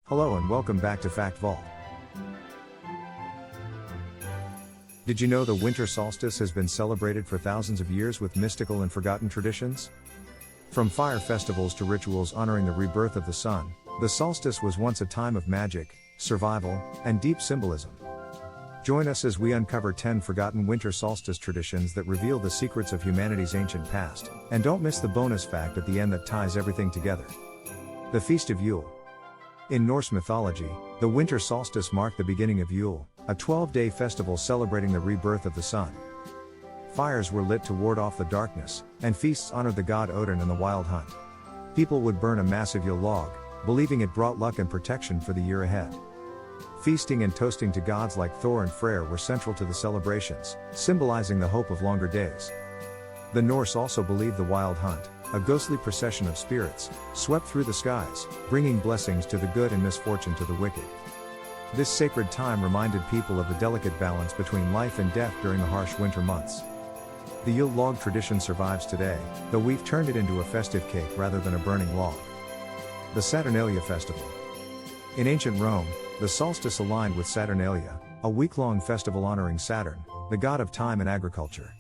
Hello and welcome back to Fact Vault. Did you know the winter solstice has been celebrated for thousands of years with mystical and forgotten traditions? From fire festivals to rituals honoring the rebirth of the sun, the solstice was once a time of magic, survival, and deep symbolism. Join us as we uncover 10 forgotten winter solstice traditions that reveal the secrets of humanity's ancient past, and don't miss the bonus fact at the end that ties everything together. The Feast of Yule. In Norse mythology, the winter solstice marked the beginning of Yule, a 12-day festival celebrating the rebirth of the sun. Fires were lit to ward off the darkness, and feasts honored the god Odin and the wild hunt. People would burn a massive Yule log, believing it brought luck and protection for the year ahead. Feasting and toasting to gods like Thor and Freyr were central to the celebrations, symbolizing the hope of longer days. The Norse also believed the wild hunt, a ghostly procession of spirits, swept through the skies, bringing blessings to the good and misfortune to the wicked. This sacred time reminded people of the delicate balance between life and death during the harsh winter months. The Yule log tradition survives today, though we've turned it into a festive cake rather than a burning log. The Saturnalia Festival. In ancient Rome, the solstice aligned with Saturnalia, a week-long festival honoring Saturn, the god of time and agriculture.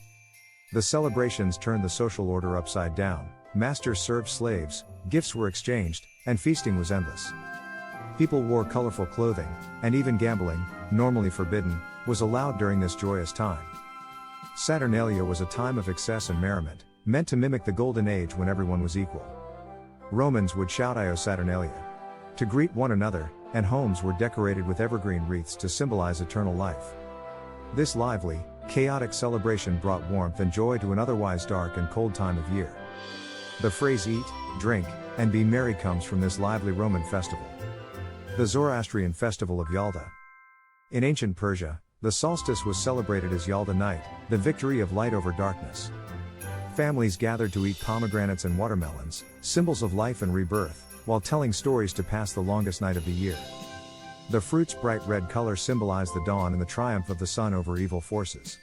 The celebrations turned the social order upside down, masters served slaves, gifts were exchanged, and feasting was endless. People wore colorful clothing, and even gambling, normally forbidden, was allowed during this joyous time. Saturnalia was a time of excess and merriment, meant to mimic the golden age when everyone was equal. Romans would shout Io Saturnalia to greet one another, and homes were decorated with evergreen wreaths to symbolize eternal life. This lively, chaotic celebration brought warmth and joy to an otherwise dark and cold time of year. The phrase eat, drink, and be merry comes from this lively Roman festival. The Zoroastrian festival of Yalda. In ancient Persia, the solstice was celebrated as Yalda night, the victory of light over darkness. Families gathered to eat pomegranates and watermelons, symbols of life and rebirth, while telling stories to pass the longest night of the year. The fruit's bright red color symbolized the dawn and the triumph of the sun over evil forces.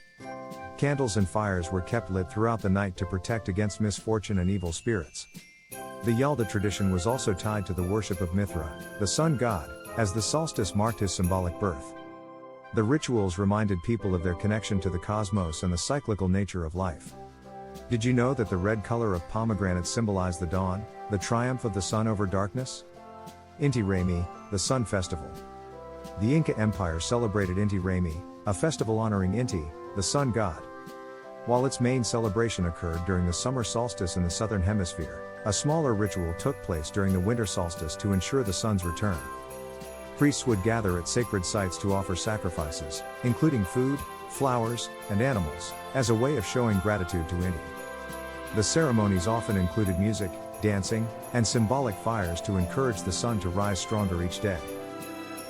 Candles and fires were kept lit throughout the night to protect against misfortune and evil spirits. The Yalda tradition was also tied to the worship of Mithra, the sun god, as the solstice marked his symbolic birth. The rituals reminded people of their connection to the cosmos and the cyclical nature of life. Did you know that the red color of pomegranates symbolized the dawn, the triumph of the sun over darkness? Inti Raymi, the Sun Festival. The Inca Empire celebrated Inti Raymi, a festival honoring Inti, the sun god. While its main celebration occurred during the summer solstice in the southern hemisphere, a smaller ritual took place during the winter solstice to ensure the sun's return. Priests would gather at sacred sites to offer sacrifices, including food, flowers, and animals, as a way of showing gratitude to Inti. The ceremonies often included music, dancing, and symbolic fires to encourage the sun to rise stronger each day.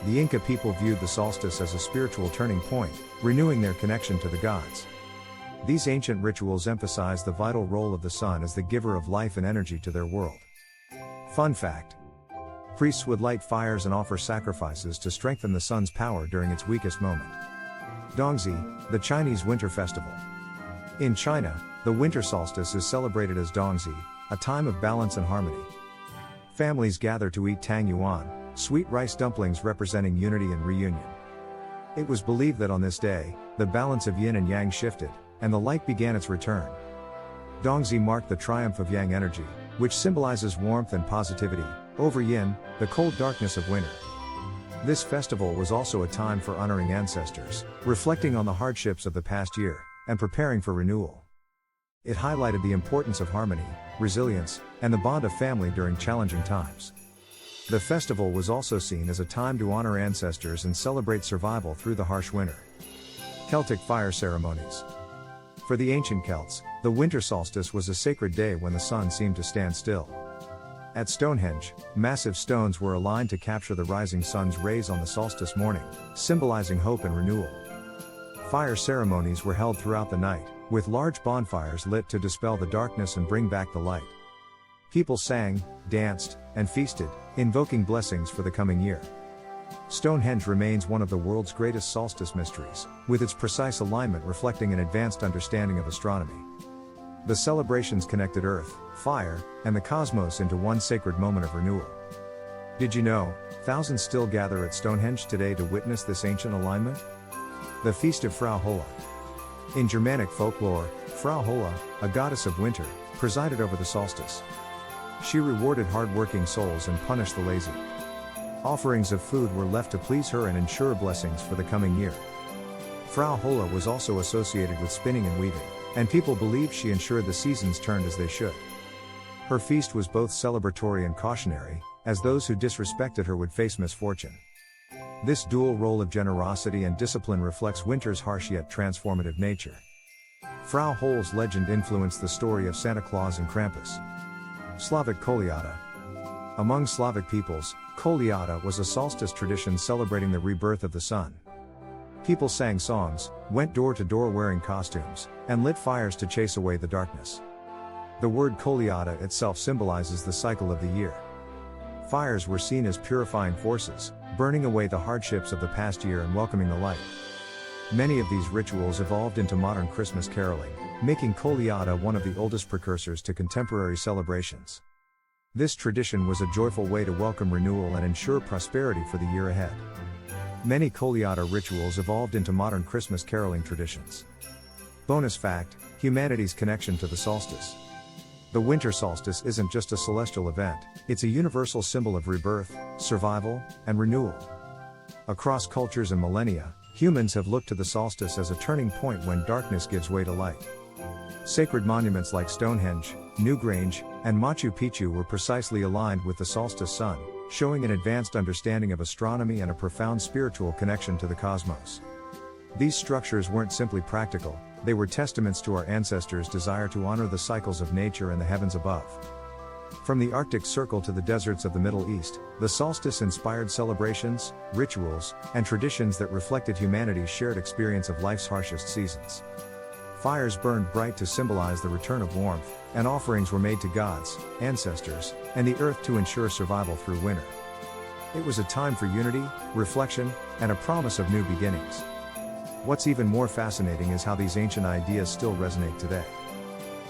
The Inca people viewed the solstice as a spiritual turning point, renewing their connection to the gods. These ancient rituals emphasize the vital role of the sun as the giver of life and energy to their world. Fun fact: priests would light fires and offer sacrifices to strengthen the sun's power during its weakest moment. Dongzi, the Chinese Winter Festival. In China, the winter solstice is celebrated as Dongzi, a time of balance and harmony. Families gather to eat tang yuan, sweet rice dumplings representing unity and reunion. It was believed that on this day, the balance of yin and yang shifted, and the light began its return. Dongzi marked the triumph of yang energy, which symbolizes warmth and positivity, over yin, the cold darkness of winter. This festival was also a time for honoring ancestors, reflecting on the hardships of the past year, and preparing for renewal. It highlighted the importance of harmony, resilience, and the bond of family during challenging times. The festival was also seen as a time to honor ancestors and celebrate survival through the harsh winter. Celtic fire ceremonies. For the ancient Celts, the winter solstice was a sacred day when the sun seemed to stand still. At Stonehenge, massive stones were aligned to capture the rising sun's rays on the solstice morning, symbolizing hope and renewal. Fire ceremonies were held throughout the night, with large bonfires lit to dispel the darkness and bring back the light. People sang, danced, and feasted, invoking blessings for the coming year. Stonehenge remains one of the world's greatest solstice mysteries, with its precise alignment reflecting an advanced understanding of astronomy. The celebrations connected earth, fire, and the cosmos into one sacred moment of renewal. Did you know, thousands still gather at Stonehenge today to witness this ancient alignment? The Feast of Frau Holla. In Germanic folklore, Frau Holla, a goddess of winter, presided over the solstice. She rewarded hard-working souls and punished the lazy. Offerings of food were left to please her and ensure blessings for the coming year. Frau Holla was also associated with spinning and weaving, and people believed she ensured the seasons turned as they should. Her feast was both celebratory and cautionary, as those who disrespected her would face misfortune. This dual role of generosity and discipline reflects winter's harsh yet transformative nature. Frau Holla's legend influenced the story of Santa Claus and Krampus. Slavic Kolyada. Among Slavic peoples, Kolyada was a solstice tradition celebrating the rebirth of the sun. People sang songs, went door to door wearing costumes, and lit fires to chase away the darkness. The word Kolyada itself symbolizes the cycle of the year. Fires were seen as purifying forces, burning away the hardships of the past year and welcoming the light. Many of these rituals evolved into modern Christmas caroling, making Kolyada one of the oldest precursors to contemporary celebrations. This tradition was a joyful way to welcome renewal and ensure prosperity for the year ahead. Many Kolyada rituals evolved into modern Christmas caroling traditions. Bonus fact: humanity's connection to the solstice. The winter solstice isn't just a celestial event, it's a universal symbol of rebirth, survival, and renewal. Across cultures and millennia, humans have looked to the solstice as a turning point when darkness gives way to light. Sacred monuments like Stonehenge, Newgrange, and Machu Picchu were precisely aligned with the solstice sun, showing an advanced understanding of astronomy and a profound spiritual connection to the cosmos. These structures weren't simply practical, they were testaments to our ancestors' desire to honor the cycles of nature and the heavens above. From the Arctic Circle to the deserts of the Middle East, the solstice inspired celebrations, rituals, and traditions that reflected humanity's shared experience of life's harshest seasons. Fires burned bright to symbolize the return of warmth, and offerings were made to gods, ancestors, and the earth to ensure survival through winter. It was a time for unity, reflection, and a promise of new beginnings. What's even more fascinating is how these ancient ideas still resonate today.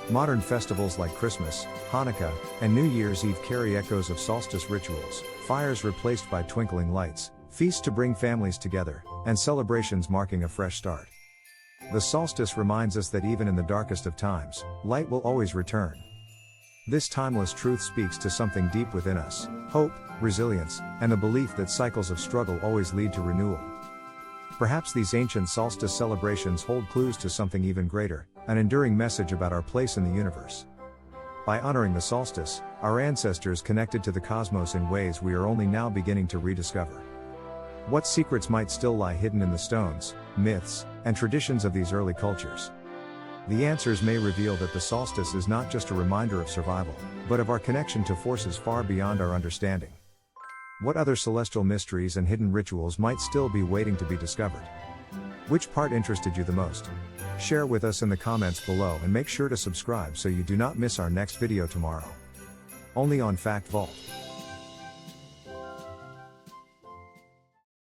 Modern festivals like Christmas, Hanukkah, and New Year's Eve carry echoes of solstice rituals, fires replaced by twinkling lights, feasts to bring families together, and celebrations marking a fresh start. The solstice reminds us that even in the darkest of times, light will always return. This timeless truth speaks to something deep within us: hope, resilience, and the belief that cycles of struggle always lead to renewal. Perhaps these ancient solstice celebrations hold clues to something even greater, an enduring message about our place in the universe. By honoring the solstice, our ancestors connected to the cosmos in ways we are only now beginning to rediscover. What secrets might still lie hidden in the stones, myths, and traditions of these early cultures? The answers may reveal that the solstice is not just a reminder of survival, but of our connection to forces far beyond our understanding. What other celestial mysteries and hidden rituals might still be waiting to be discovered? Which part interested you the most? Share with us in the comments below and make sure to subscribe so you do not miss our next video tomorrow. Only on Fact Vault.